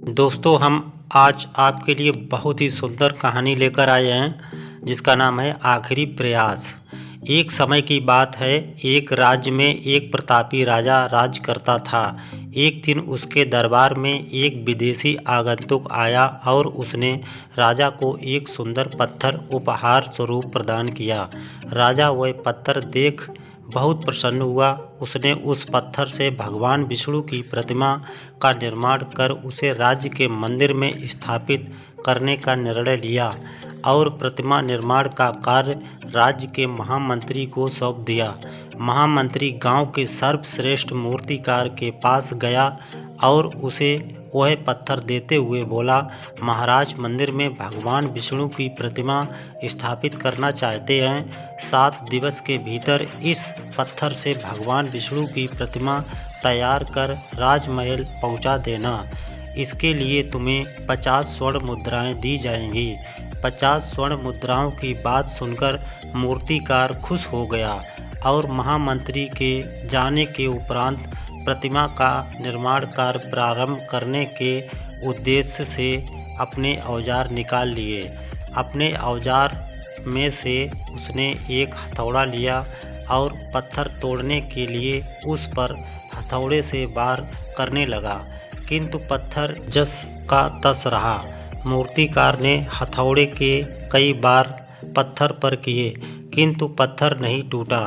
दोस्तों, हम आज आपके लिए बहुत ही सुंदर कहानी लेकर आए हैं जिसका नाम है आखिरी प्रयास। एक समय की बात है, एक राज्य में एक प्रतापी राजा राज करता था। एक दिन उसके दरबार में एक विदेशी आगंतुक आया और उसने राजा को एक सुंदर पत्थर उपहार स्वरूप प्रदान किया। राजा वह पत्थर देख बहुत प्रसन्न हुआ। उसने उस पत्थर से भगवान विष्णु की प्रतिमा का निर्माण कर उसे राज्य के मंदिर में स्थापित करने का निर्णय लिया और प्रतिमा निर्माण का कार्य राज्य के महामंत्री को सौंप दिया। महामंत्री गांव के सर्वश्रेष्ठ मूर्तिकार के पास गया और उसे वह पत्थर देते हुए बोला, महाराज, मंदिर में भगवान विष्णु की प्रतिमा स्थापित करना चाहते हैं। 7 दिवस के भीतर इस पत्थर से भगवान विष्णु की प्रतिमा तैयार कर राजमहल पहुंचा देना। इसके लिए तुम्हें 50 स्वर्ण मुद्राएं दी जाएंगी। 50 स्वर्ण मुद्राओं की बात सुनकर मूर्तिकार खुश हो गया और महामंत्री के जाने के उपरांत प्रतिमा का निर्माण कार्य प्रारंभ करने के उद्देश्य से अपने औजार निकाल लिए। अपने औजार में से उसने एक हथौड़ा लिया और पत्थर तोड़ने के लिए उस पर हथौड़े से वार करने लगा, किंतु पत्थर जस का तस रहा। मूर्तिकार ने हथौड़े के कई बार पत्थर पर किए, किंतु पत्थर नहीं टूटा।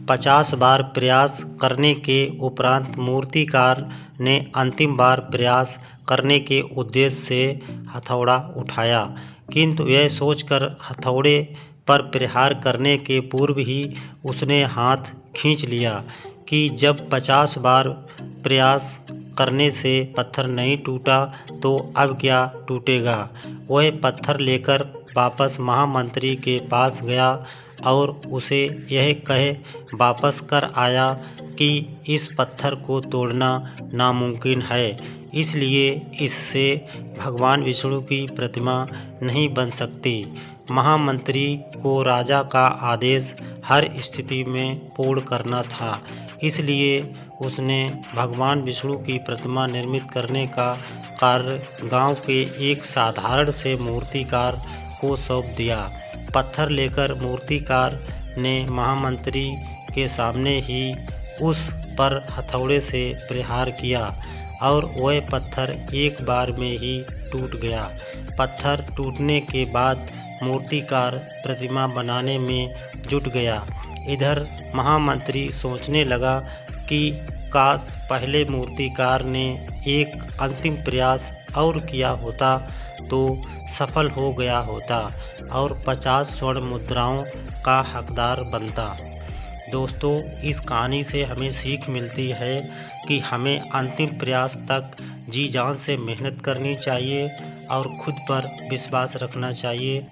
50 बार प्रयास करने के उपरांत मूर्तिकार ने अंतिम बार प्रयास करने के उद्देश्य से हथौड़ा उठाया, किंतु यह सोचकर हथौड़े पर प्रहार करने के पूर्व ही उसने हाथ खींच लिया कि जब 50 बार प्रयास करने से पत्थर नहीं टूटा तो अब क्या टूटेगा। वह पत्थर लेकर वापस महामंत्री के पास गया और उसे यह कहे वापस कर आया कि इस पत्थर को तोड़ना नामुमकिन है, इसलिए इससे भगवान विष्णु की प्रतिमा नहीं बन सकती। महामंत्री को राजा का आदेश हर स्थिति में पूर्ण करना था, इसलिए उसने भगवान विष्णु की प्रतिमा निर्मित करने का कार्य गांव के एक साधारण से मूर्तिकार को सौंप दिया। पत्थर लेकर मूर्तिकार ने महामंत्री के सामने ही उस पर हथौड़े से प्रहार किया और वह पत्थर एक बार में ही टूट गया। पत्थर टूटने के बाद मूर्तिकार प्रतिमा बनाने में जुट गया। इधर महामंत्री सोचने लगा कि काश पहले मूर्तिकार ने एक अंतिम प्रयास और किया होता तो सफल हो गया होता और 50 स्वर्ण मुद्राओं का हकदार बनता। दोस्तों, इस कहानी से हमें सीख मिलती है कि हमें अंतिम प्रयास तक जी जान से मेहनत करनी चाहिए और खुद पर विश्वास रखना चाहिए।